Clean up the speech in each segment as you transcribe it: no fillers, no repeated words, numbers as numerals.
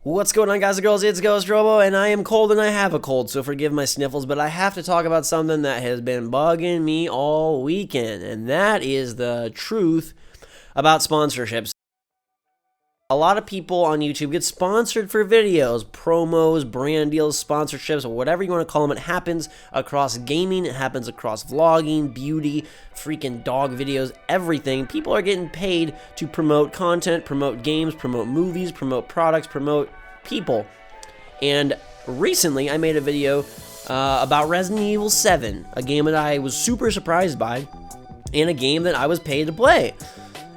What's going on, guys and girls? It's GhostRobo, and I am cold and I have a cold, so forgive my sniffles, but I have to talk about something that has been bugging me all weekend, and that is the truth about sponsorships. A lot of people on YouTube get sponsored for videos, promos, brand deals, sponsorships, whatever you want to call them. It happens across gaming, it happens across vlogging, beauty, freaking dog videos, everything. People are getting paid to promote content, promote games, promote movies, promote products, promote people. And recently I made a video about Resident Evil 7, a game that I was super surprised by, and a game that I was paid to play.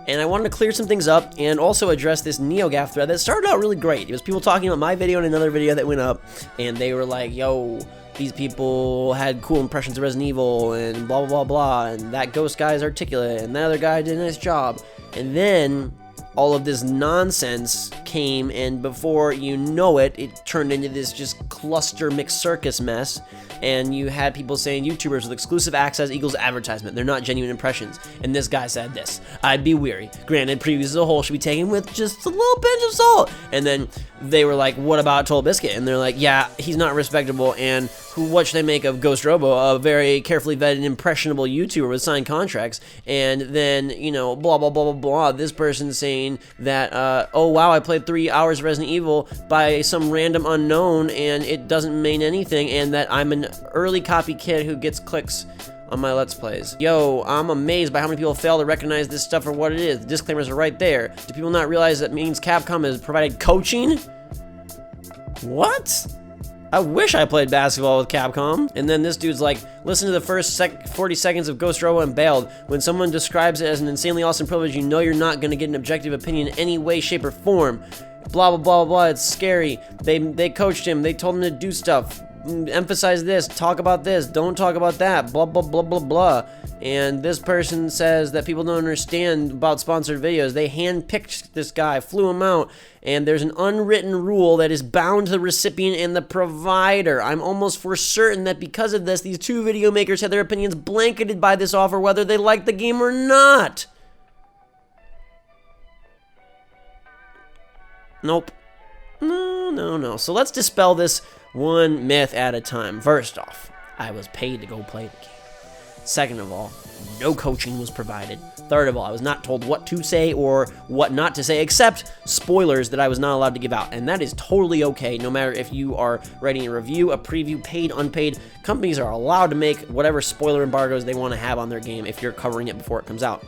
And I wanted to clear some things up and also address this NEOGAF thread that started out really great. It was people talking about my video and another video that went up, and they were like, yo, these people had cool impressions of Resident Evil and blah, blah, blah, blah, and that ghost guy is articulate, and that other guy did a nice job. And then all of this nonsense came, and before you know it, it turned into this just cluster mixed circus mess. And you had people saying YouTubers with exclusive access equals advertisement. They're not genuine impressions. And this guy said this: I'd be weary. Granted, previews as a whole should be taken with just a little pinch of salt. And then they were like, what about Total Biscuit? And they're like, yeah, he's not respectable. And what should they make of GhostRobo, a very carefully vetted, impressionable YouTuber with signed contracts? And then, you know, blah, blah, blah, blah, blah. This person saying that, oh, wow, I played 3 hours of Resident Evil by some random unknown, and it doesn't mean anything, and that I'm an early copy kid who gets clicks on my Let's Plays. Yo, I'm amazed by how many people fail to recognize this stuff for what it is. The disclaimers are right there. Do people not realize that means Capcom has provided coaching? What? I wish I played basketball with Capcom. And then this dude's like, listen to the first 40 seconds of GhostRobo and bailed. When someone describes it as an insanely awesome privilege, you know you're not going to get an objective opinion in any way, shape, or form. Blah, blah, blah, blah, it's scary. They coached him, they told him to do stuff. Emphasize this, talk about this, don't talk about that, blah, blah, blah, blah, blah. And this person says that people don't understand about sponsored videos. They handpicked this guy, flew him out, and there's an unwritten rule that is bound to the recipient and the provider. I'm almost for certain that because of this, these two video makers had their opinions blanketed by this offer, whether they like the game or not. Nope. No. So let's dispel this one myth at a time. First off, I was paid to go play the game. Second of all, no coaching was provided. Third of all, I was not told what to say or what not to say, except spoilers that I was not allowed to give out. And that is totally okay, no matter if you are writing a review, a preview, paid, unpaid. Companies are allowed to make whatever spoiler embargoes they want to have on their game if you're covering it before it comes out.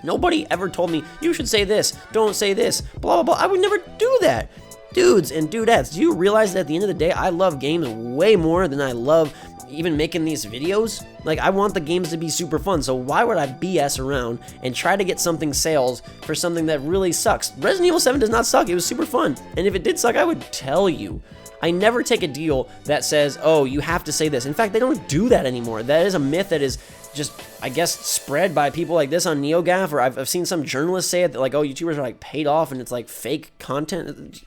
Nobody ever told me, you should say this, don't say this, blah, blah, blah. I would never do that. Dudes and dudettes, do you realize that at the end of the day, I love games way more than I love even making these videos? Like, I want the games to be super fun, so why would I BS around and try to get something sales for something that really sucks? Resident Evil 7 does not suck, it was super fun, and if it did suck, I would tell you. I never take a deal that says, oh, you have to say this. In fact, they don't do that anymore. That is a myth that is just, I guess, spread by people like this on NEOGAF, or I've seen some journalists say it, that like, oh, YouTubers are like paid off and it's like fake content.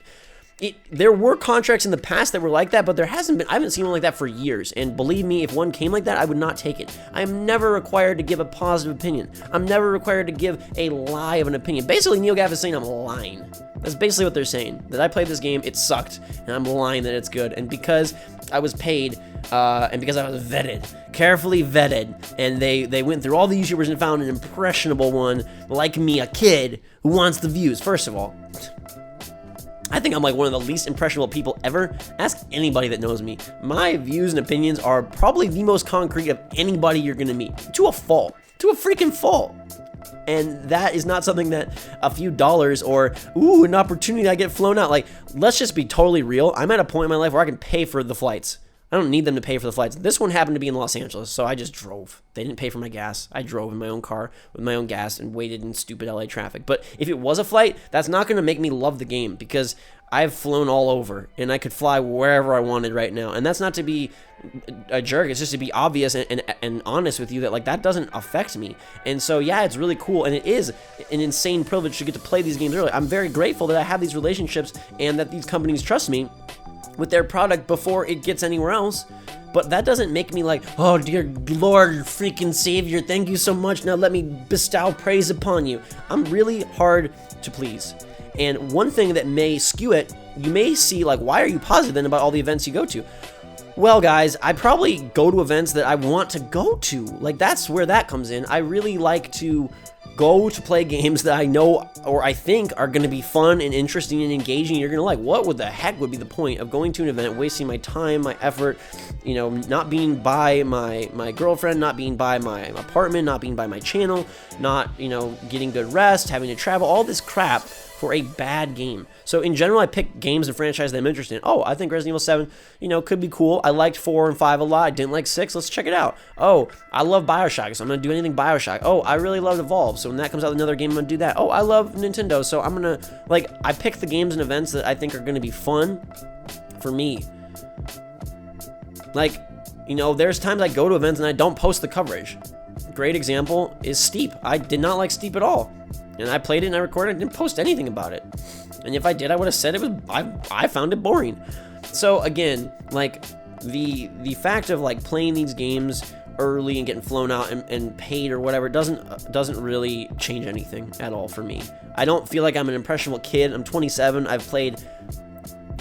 There were contracts in the past that were like that, but there hasn't been. I haven't seen one like that for years. And believe me, if one came like that, I would not take it. I am never required to give a positive opinion. I'm never required to give a lie of an opinion. Basically, NEOGAF is saying I'm lying. That's basically what they're saying. That I played this game, it sucked, and I'm lying that it's good. And because I was paid, and because I was vetted, carefully vetted, and they went through all the YouTubers and found an impressionable one like me, a kid who wants the views. First of all, I think I'm like one of the least impressionable people ever. Ask anybody that knows me. My views and opinions are probably the most concrete of anybody you're gonna meet. To a fault. To a freaking fault. And that is not something that a few dollars or, ooh, an opportunity I get flown out. Like, let's just be totally real. I'm at a point in my life where I can pay for the flights. I don't need them to pay for the flights. This one happened to be in Los Angeles, so I just drove. They didn't pay for my gas. I drove in my own car with my own gas and waited in stupid LA traffic. But if it was a flight, that's not going to make me love the game, because I've flown all over and I could fly wherever I wanted right now. And that's not to be a jerk. It's just to be obvious and honest with you that, like, that doesn't affect me. And so, yeah, it's really cool. And it is an insane privilege to get to play these games early. I'm very grateful that I have these relationships and that these companies trust me with their product before it gets anywhere else. But that doesn't make me like, oh, dear Lord, freaking Savior, thank you so much. Now let me bestow praise upon you. I'm really hard to please. And one thing that may skew it, you may see like, why are you positive then about all the events you go to? Well, guys, I probably go to events that I want to go to. Like, that's where that comes in. I really like to go to play games that I know or I think are going to be fun and interesting and engaging. You're going to like, what would the heck would be the point of going to an event, wasting my time, my effort, you know, not being by my girlfriend, not being by my apartment, not being by my channel, not, you know, getting good rest, having to travel, all this crap for a bad game. So in general, I pick games and franchises that I'm interested in. Oh, I think Resident Evil 7, you know, could be cool. I liked 4 and 5 a lot. I didn't like 6. Let's check it out. Oh, I love Bioshock, so I'm going to do anything Bioshock. Oh, I really love Evolve, so when that comes out another game, I'm going to do that. Oh, I love Nintendo, so I'm going to, like, I pick the games and events that I think are going to be fun for me. Like, you know, there's times I go to events and I don't post the coverage. Great example is Steep. I did not like Steep at all. And I played it and I recorded it and didn't post anything about it. And if I did, I would have said it was, I found it boring. So again, like the fact of like playing these games early and getting flown out and paid or whatever doesn't really change anything at all for me. I don't feel like I'm an impressionable kid. I'm 27. I've played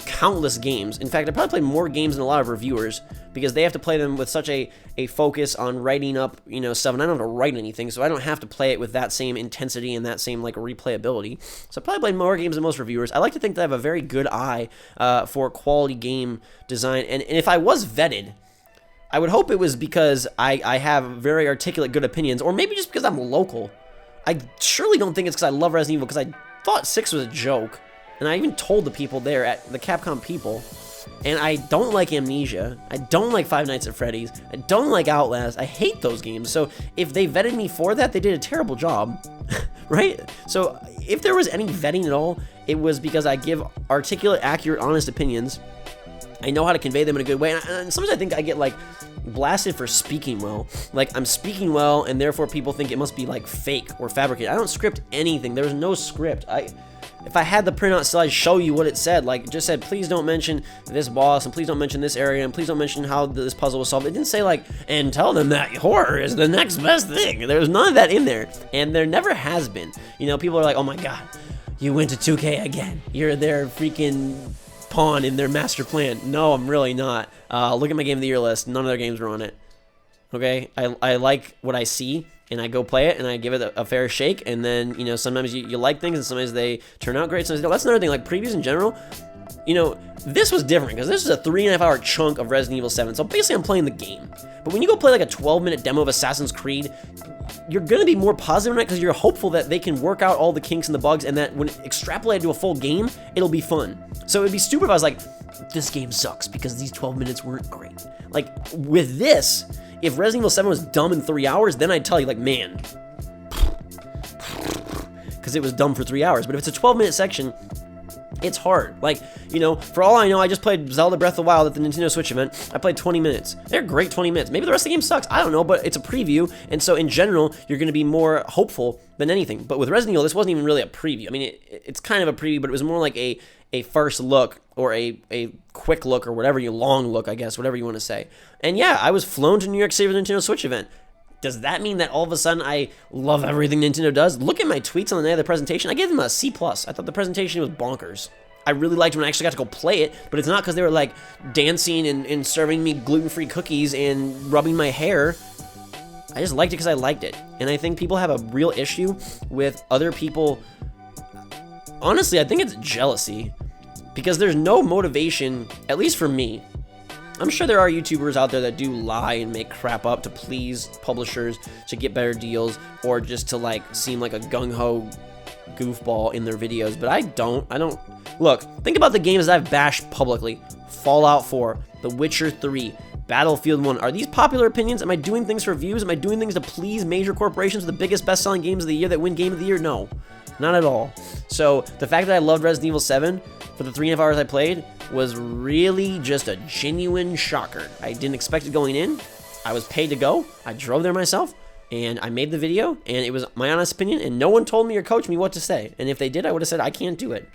countless games. In fact, I probably played more games than a lot of reviewers because they have to play them with such a focus on writing up, you know, stuff, and I don't have to write anything, so I don't have to play it with that same intensity and that same, like, replayability. So I probably played more games than most reviewers. I like to think that I have a very good eye for quality game design, and if I was vetted, I would hope it was because I have very articulate, good opinions, or maybe just because I'm local. I surely don't think it's because I love Resident Evil, because I thought 6 was a joke, and I even told the people there, at the Capcom people, and I don't like Amnesia, I don't like Five Nights at Freddy's, I don't like Outlast, I hate those games, so if they vetted me for that, they did a terrible job, right? So if there was any vetting at all, it was because I give articulate, accurate, honest opinions. I know how to convey them in a good way, and sometimes I think I get, like, blasted for speaking well. Like, I'm speaking well, and therefore people think it must be, like, fake or fabricated. I don't script anything. There's no script. If I had the printout still, I'd show you what it said. Like, it just said, please don't mention this boss, and please don't mention this area, and please don't mention how this puzzle was solved. It didn't say, like, and tell them that horror is the next best thing. There was none of that in there, and there never has been. You know, people are like, oh my god, you went to 2K again. You're their freaking pawn in their master plan. No, I'm really not. Look at my Game of the Year list. None of their games were on it. Okay? I like what I see, and I go play it, and I give it a fair shake, and then, you know, sometimes you like things, and sometimes they turn out great, sometimes they don't. That's another thing, like, previews in general, you know, this was different, because this is a 3.5 hour chunk of Resident Evil 7, so basically I'm playing the game. But when you go play, like, a 12-minute demo of Assassin's Creed, you're going to be more positive on it, because you're hopeful that they can work out all the kinks and the bugs, and that when extrapolated to a full game, it'll be fun. So it'd be stupid if I was like, this game sucks, because these 12 minutes weren't great. Like, with this, if Resident Evil 7 was dumb in 3 hours, then I'd tell you, like, man, because it was dumb for 3 hours. But if it's a 12-minute section, it's hard. Like, you know, for all I know, I just played Zelda Breath of the Wild at the Nintendo Switch event. I played 20 minutes. They're great 20 minutes. Maybe the rest of the game sucks. I don't know, but it's a preview, and so in general, you're going to be more hopeful than anything. But with Resident Evil, this wasn't even really a preview. I mean, it's kind of a preview, but it was more like a first look, or a quick look, or whatever, long look, I guess, whatever you want to say. And yeah, I was flown to New York City for the Nintendo Switch event. Does that mean that all of a sudden I love everything Nintendo does? Look at my tweets on the night of the presentation. I gave them a C+. I thought the presentation was bonkers. I really liked when I actually got to go play it, but it's not because they were, like, dancing and serving me gluten-free cookies and rubbing my hair. I just liked it because I liked it. And I think people have a real issue with other people. Honestly, I think it's jealousy, because there's no motivation, at least for me. I'm sure there are YouTubers out there that do lie and make crap up to please publishers, to get better deals, or just to, like, seem like a gung-ho goofball in their videos, but I don't. Look, think about the games I've bashed publicly. Fallout 4, The Witcher 3, Battlefield 1. Are these popular opinions? Am I doing things for views? Am I doing things to please major corporations with the biggest best-selling games of the year that win Game of the Year? No, not at all. So the fact that I loved Resident Evil 7 for the 3.5 hours I played was really just a genuine shocker. I didn't expect it going in. I was paid to go. I drove there myself, and I made the video, and it was my honest opinion, and no one told me or coached me what to say. And if they did, I would have said, I can't do it.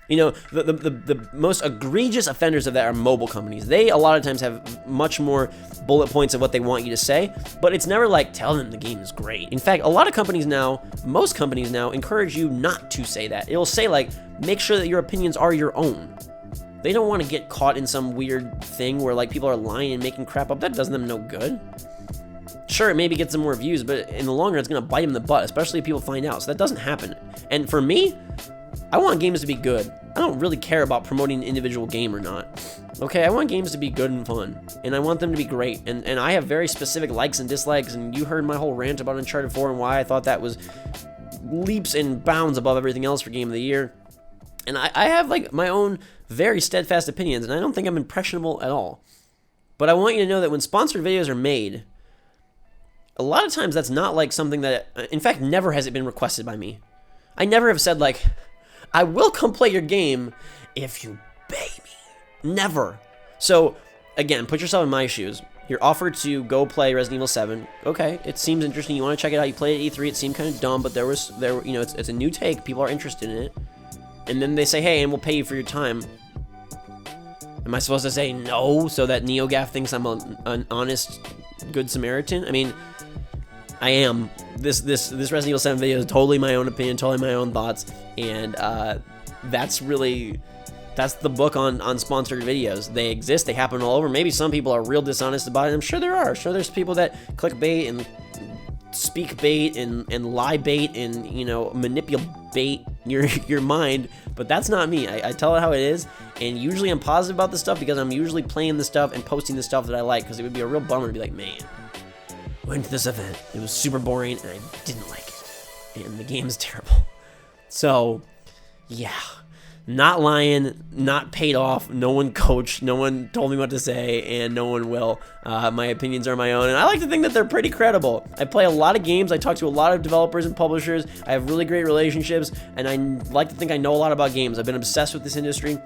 You know, the most egregious offenders of that are mobile companies. They, a lot of times, have much more bullet points of what they want you to say, but it's never like, tell them the game is great. In fact, a lot of companies now, most companies now, encourage you not to say that. It'll say, like, make sure that your opinions are your own. They don't want to get caught in some weird thing where, like, people are lying and making crap up. That does them no good. Sure, it maybe gets them more views, but in the long run, it's going to bite them in the butt, especially if people find out. So that doesn't happen. And for me, I want games to be good. I don't really care about promoting an individual game or not. Okay, I want games to be good and fun, and I want them to be great. And I have very specific likes and dislikes, and you heard my whole rant about Uncharted 4 and why I thought that was leaps and bounds above everything else for Game of the Year. And I have, like, my own very steadfast opinions, and I don't think I'm impressionable at all. But I want you to know that when sponsored videos are made, a lot of times that's not, like, something that, in fact, never has it been requested by me. I never have said, like, I will come play your game if you pay me. Never. So, again, put yourself in my shoes. You're offered to go play Resident Evil 7. Okay, it seems interesting. You want to check it out. You played at E3. It seemed kind of dumb, but there you know, it's a new take. People are interested in it. And then they say, hey, and we'll pay you for your time. Am I supposed to say no so that NeoGAF thinks I'm an honest, good Samaritan? I mean, I am. This Resident Evil 7 video is totally my own opinion, totally my own thoughts, and that's the book on sponsored videos. They exist, they happen all over. Maybe some people are real dishonest about it. I'm sure there are. Sure, there's people that clickbait and speak bait and lie bait and, you know, manipulate your mind, but that's not me. I tell it how it is, and usually I'm positive about this stuff because I'm usually playing the stuff and posting the stuff that I like, because it would be a real bummer to be like, man, went to this event, it was super boring and I didn't like it, and the game is terrible. So yeah, not lying, not paid off, no one coached, no one told me what to say, and no one will. My opinions are my own, and I like to think that they're pretty credible. I play a lot of games, I talk to a lot of developers and publishers, I have really great relationships, and I like to think I know a lot about games. I've been obsessed with this industry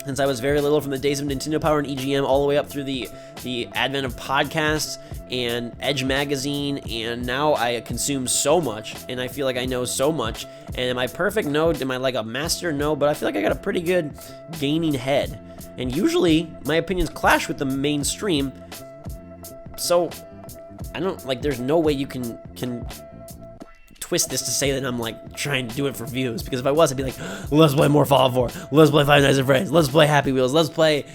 since I was very little, from the days of Nintendo Power and EGM all the way up through the advent of podcasts and Edge Magazine, and now I consume so much, and I feel like I know so much. And am I perfect? No. Am I like a master? No. But I feel like I got a pretty good gaming head, and usually my opinions clash with the mainstream, so I don't, like, there's no way you can twist this to say that I'm, like, trying to do it for views, because if I was, I'd be like, let's play more Fallout 4, let's play Five Nights at Freddy's, let's play Happy Wheels, let's play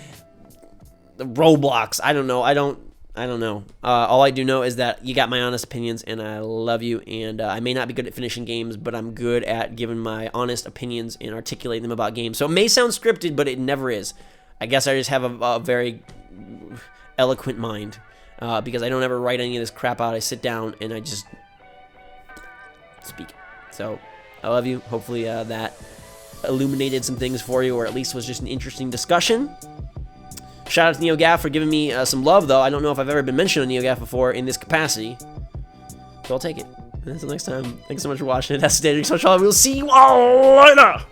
Roblox. I don't know. I don't know. All I do know is that you got my honest opinions, and I love you, and I may not be good at finishing games, but I'm good at giving my honest opinions and articulating them about games. So it may sound scripted, but it never is. I guess I just have a very eloquent mind, because I don't ever write any of this crap out. I sit down and I just speak. So I love you. Hopefully that illuminated some things for you, or at least was just an interesting discussion. Shout out to NeoGAF for giving me some love, though. I don't know if I've ever been mentioned on NeoGAF before in this capacity, so I'll take it. And until next time, thanks so much for watching. That's David. We'll see you all later.